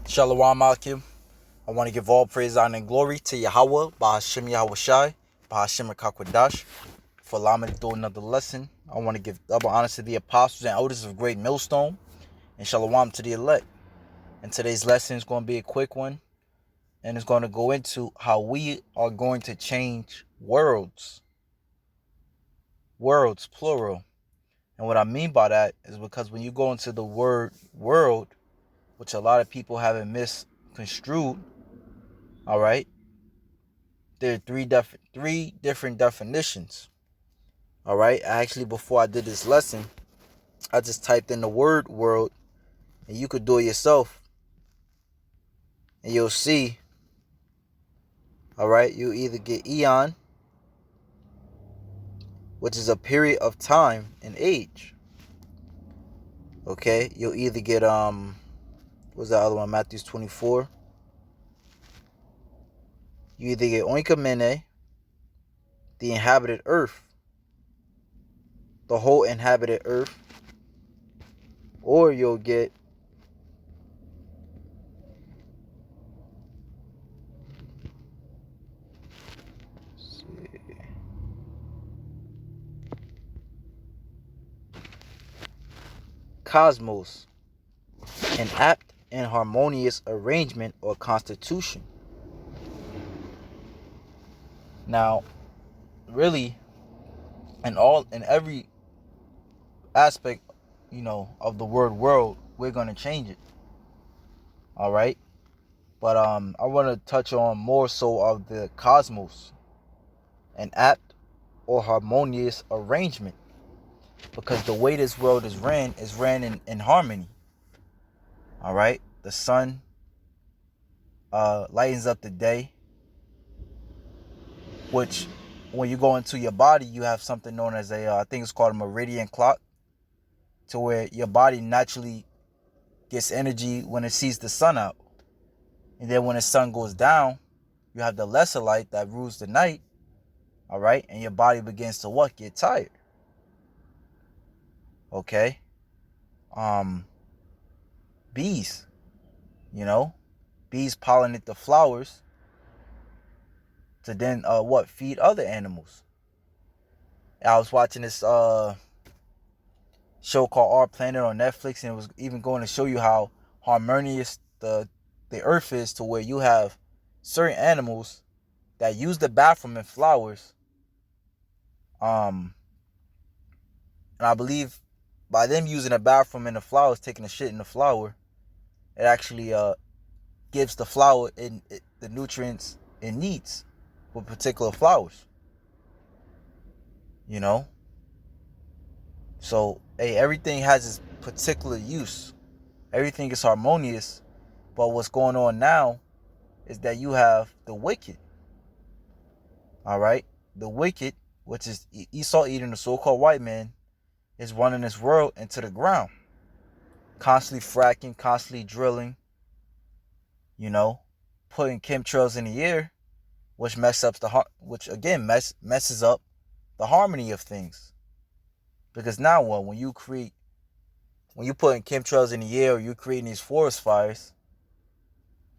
Shalom Akim. I want to give all praise, honor, and glory to Yahawah, Bahashim Yahawah Bahashim Kakwadash, for allowing me to do another lesson. I want to give double honors to the apostles and elders of Great Millstone, and Shalom to the elect. And today's lesson is going to be a quick one, and it's going to go into how we are going to change worlds. Worlds, plural. And what I mean by that is because when you go into the word world, which a lot of people have it misconstrued, all right, there are three different definitions. All right, actually, before I did this lesson, I just typed in the word world, and you could do it yourself, and you'll see. All right, you either get eon, which is a period of time and age. Okay, you'll either get what's the other one? Matthew 24. You either get oinkamene, the inhabited earth, the whole inhabited earth, or you'll get cosmos, an apt and harmonious arrangement or constitution. Now, really, in every aspect, of the word world, we're going to change it. All right? But I want to touch on more so of the cosmos, an apt or harmonious arrangement, because the way this world is ran in harmony. All right? The sun lightens up the day, which when you go into your body, you have something known as I think it's called a meridian clock, to where your body naturally gets energy when it sees the sun out. And then when the sun goes down, you have the lesser light that rules the night, all right? And your body begins to what? Get tired. Okay? Bees, bees pollinate the flowers to then feed other animals. I was watching this show called Our Planet on Netflix, and it was even going to show you how harmonious the earth is, to where you have certain animals that use the bathroom in flowers. And I believe by them using a bathroom in the flowers, taking a shit in the flower, it actually gives the flower the nutrients it needs for particular flowers. So, hey, everything has its particular use. Everything is harmonious. But what's going on now is that you have the wicked. All right? The wicked, which is Esau Edom, the so-called white man, is running this world into the ground. Constantly fracking, constantly drilling, putting chemtrails in the air, which messes up messes up the harmony of things. Because now what? When you putting chemtrails in the air, or you creating these forest fires,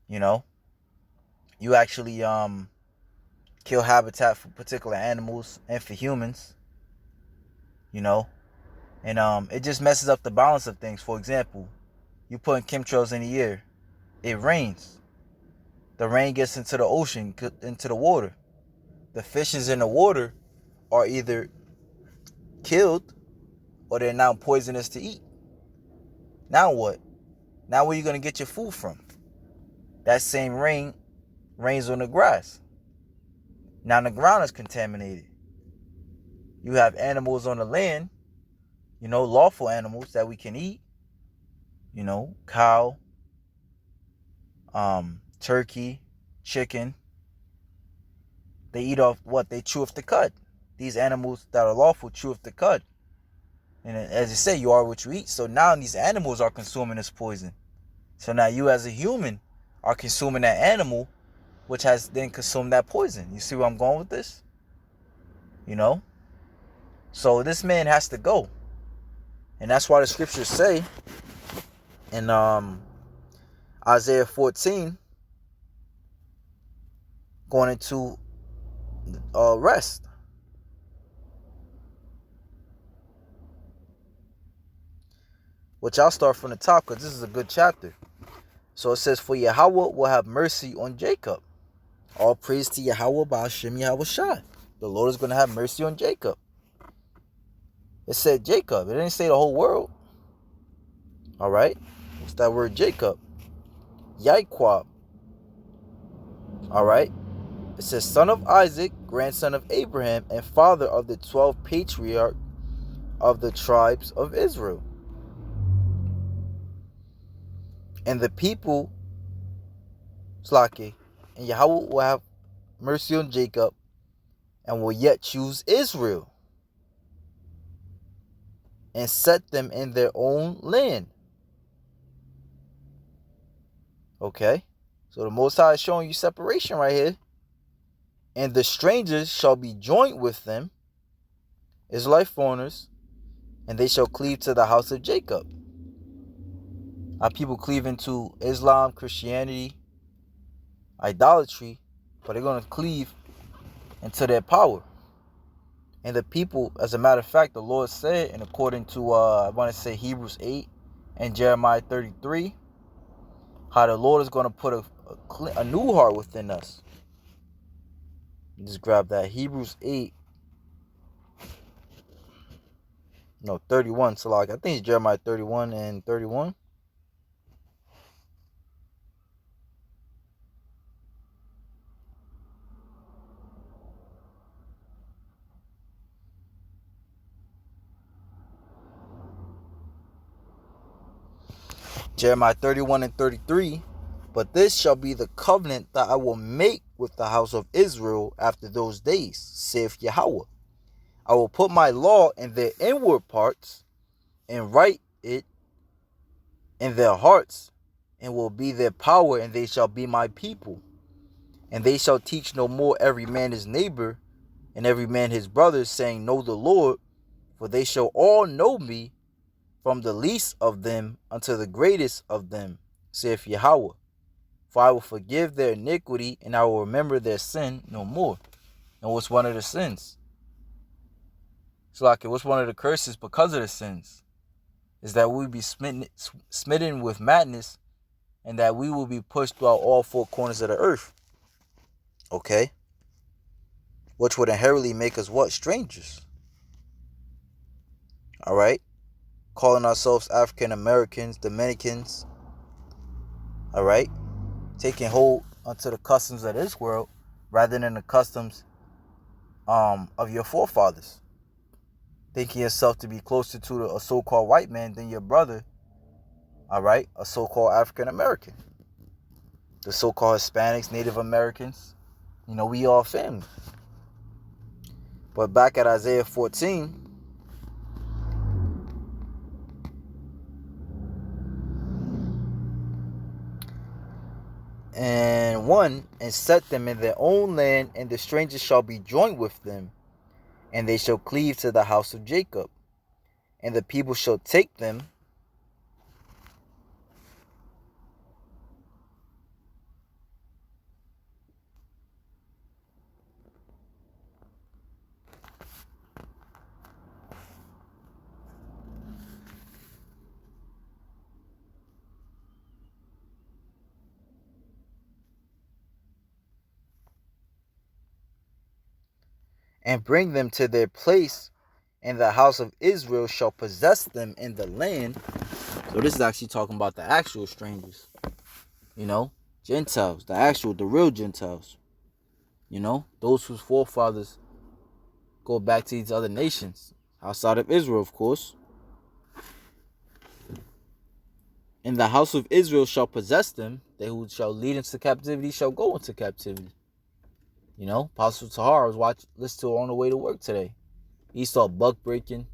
you actually kill habitat for particular animals and for humans, and it just messes up the balance of things. For example, you putting chemtrails in the air, it rains. The rain gets into the ocean, into the water. The fishes in the water are either killed or they're now poisonous to eat. Now what? Now where are you going to get your food from? That same rain rains on the grass. Now the ground is contaminated. You have animals on the land, lawful animals that we can eat. Cow, turkey, chicken. They eat off what? They chew off the cud. These animals that are lawful chew off the cud. And as you say, you are what you eat. So now these animals are consuming this poison. So now you as a human are consuming that animal, which has then consumed that poison. You see where I'm going with this? So this man has to go. And that's why the scriptures say, and Isaiah 14 going into rest. Which I'll start from the top because this is a good chapter. So it says, for Yahawah will have mercy on Jacob. All praise to Yahawah Ba'ashem Yahawashi. The Lord is going to have mercy on Jacob. It said Jacob. It didn't say the whole world. All right. What's that word Jacob? Yahawah. All right. It says son of Isaac, grandson of Abraham, and father of the 12 patriarchs of the tribes of Israel. And the people, Slaki, and Yahawah will have mercy on Jacob and will yet choose Israel and set them in their own land. Okay? So the Most High is showing you separation right here. And the strangers shall be joined with them, Israelite foreigners, and they shall cleave to the house of Jacob. Our people cleaving to Islam, Christianity, idolatry, but they're going to cleave into their power. And the people, as a matter of fact, the Lord said, and according to, I want to say Hebrews 8 and Jeremiah 33, how the Lord is going to put a new heart within us. Just grab that. Hebrews 8. No, 31. So like, I think it's Jeremiah 31 and 31. Jeremiah 31 and 33. But this shall be the covenant that I will make with the house of Israel after those days, saith Yahawah. I will put my law in their inward parts and write it in their hearts, and will be their power, and they shall be my people. And they shall teach no more every man his neighbor and every man his brother, saying, know the Lord, for they shall all know me, from the least of them unto the greatest of them, saith Yahawah. For I will forgive their iniquity, and I will remember their sin no more. And what's one of the sins? It's like, what's one of the curses because of the sins? Is that we be smitten with madness, and that we will be pushed throughout all four corners of the earth. Okay? Which would inherently make us what? Strangers. Alright? Calling ourselves African Americans, Dominicans. Alright? Taking hold unto the customs of this world rather than the customs of your forefathers. Thinking yourself to be closer to a so-called white man than your brother, all right, a so-called African American. The so-called Hispanics, Native Americans, we all family. But back at Isaiah 14, and 1, and set them in their own land, and the strangers shall be joined with them, and they shall cleave to the house of Jacob, and the people shall take them and bring them to their place, and the house of Israel shall possess them in the land. So this is actually talking about the actual strangers, Gentiles, the real Gentiles, those whose forefathers go back to these other nations, outside of Israel, of course. And the house of Israel shall possess them. They who shall lead into captivity shall go into captivity. Apostle Tahar was listening to her on the way to work today. He saw buck breaking,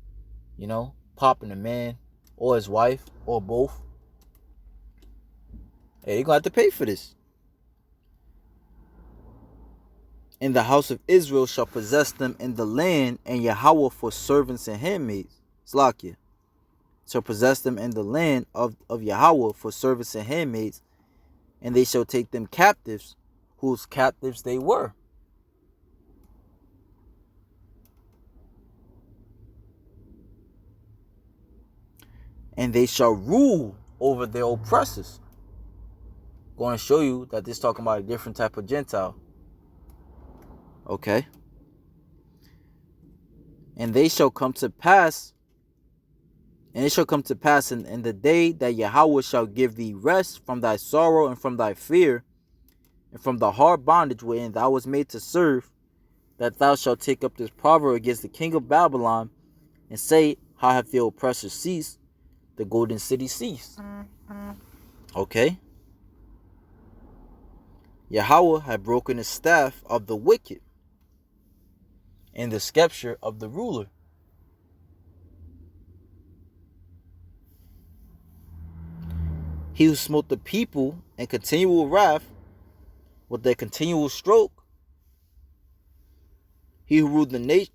popping a man or his wife or both. Hey, you're going to have to pay for this. And the house of Israel shall possess them in the land, and Yahawah for servants and handmaids. Shall possess them in the land of Yahawah for servants and handmaids, and they shall take them captives, whose captives they were. And they shall rule over their oppressors. Going to show you that this is talking about a different type of Gentile. Okay. And they shall come to pass, and it shall come to pass in the day that Yahawah shall give thee rest from thy sorrow and from thy fear, and from the hard bondage wherein thou was made to serve, that thou shalt take up this proverb against the king of Babylon, and say, how hath the oppressor ceased? The golden city ceased. Okay. Yahawah had broken the staff of the wicked and the scepter of the ruler. He who smote the people in continual wrath with their continual stroke. He who ruled the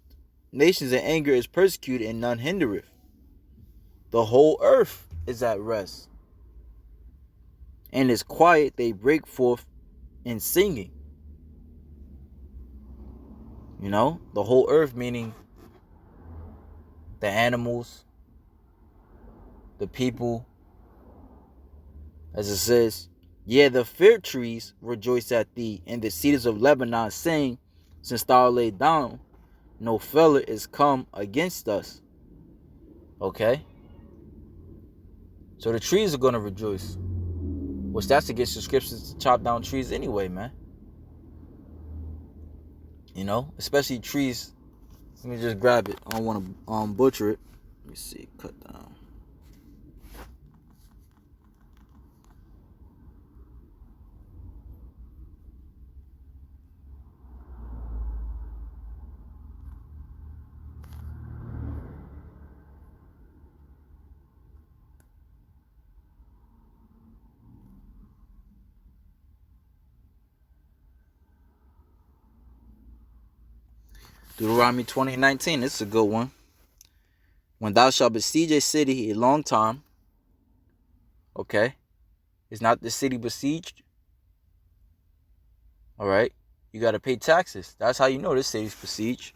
nations in anger is persecuted, and none hindereth. The whole earth is at rest, and is quiet. They break forth in singing. You know, the whole earth, meaning the animals, the people. As it says, yeah, the fir trees rejoice at thee, and the cedars of Lebanon saying, since thou laid down, no feller is come against us. Okay? So the trees are going to rejoice. Which that's against the scriptures to chop down trees anyway, man. You know? Especially trees. Let me just grab it. I don't want to butcher it. Let me see. Cut down. Deuteronomy 20:19. This is a good one. When thou shalt besiege a city a long time, okay, is not the city besieged? All right, you got to pay taxes. That's how you know this city's besieged.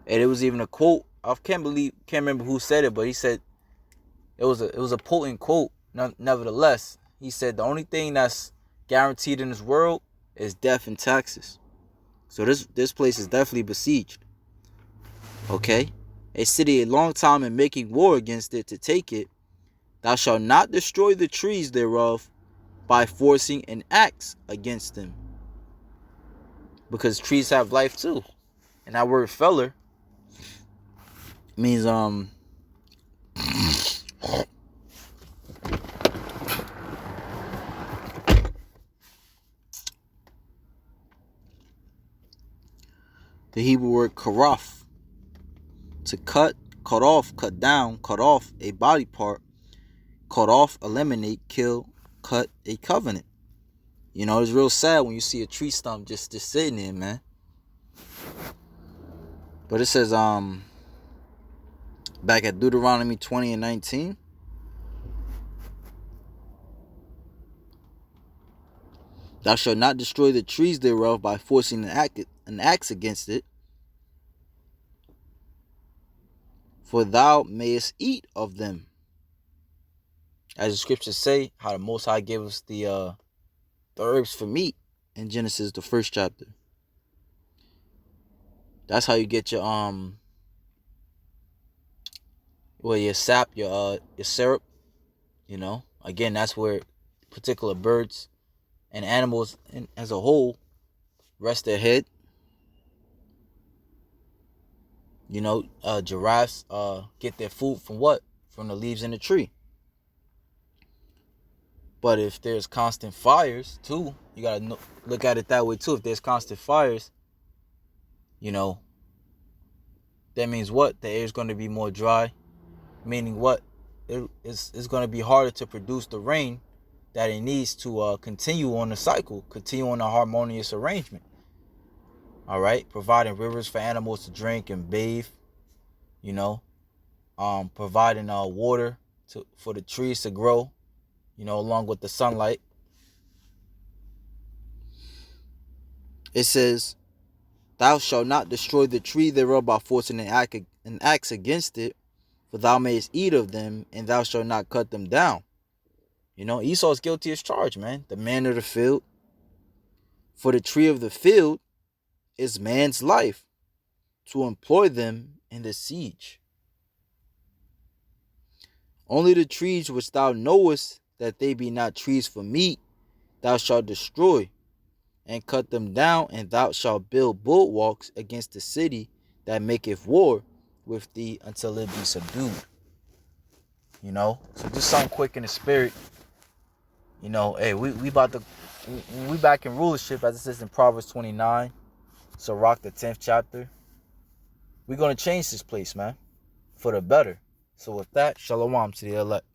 And it was even a quote. I can't remember who said it, but he said it was a potent quote. Nevertheless, he said the only thing that's guaranteed in this world is death and taxes. So this place is definitely besieged. Okay? A city a long time in making war against it to take it, thou shalt not destroy the trees thereof by forcing an axe against them. Because trees have life too. And that word feller means the Hebrew word karaf, to cut, cut off, cut down, cut off a body part, cut off, eliminate, kill, cut a covenant. You know, it's real sad when you see a tree stump just sitting there, man. But it says back at Deuteronomy 20:19. Thou shalt not destroy the trees thereof by forcing an axe against it, for thou mayest eat of them. As the scriptures say, how the Most High gave us the herbs for meat in Genesis, the 1st chapter. That's how you get your your sap, your syrup. You know, again, that's where particular birds and animals as a whole rest their head. You know, giraffes get their food from what? From the leaves in the tree. But if there's constant fires too, you gotta look at it that way too. If there's constant fires, you know, that means what? The air is going to be more dry, meaning what? It's going to be harder to produce the rain that it needs to continue on the cycle, continue on a harmonious arrangement. All right, providing rivers for animals to drink and bathe, you know, providing water for the trees to grow, along with the sunlight. It says, "Thou shalt not destroy the tree thereof by forcing an axe against it, for thou mayest eat of them, and thou shalt not cut them down." Esau's guilty as charged, man. The man of the field. For the tree of the field is man's life, to employ them in the siege. Only the trees which thou knowest that they be not trees for meat, thou shalt destroy, and cut them down, and thou shalt build bulwarks against the city that maketh war with thee until it be subdued. So just something quick in the spirit. Hey, we back in rulership, as it says in Proverbs 29. Sirach, the 10th chapter. We're going to change this place, man, for the better. So with that, shalom to the elect.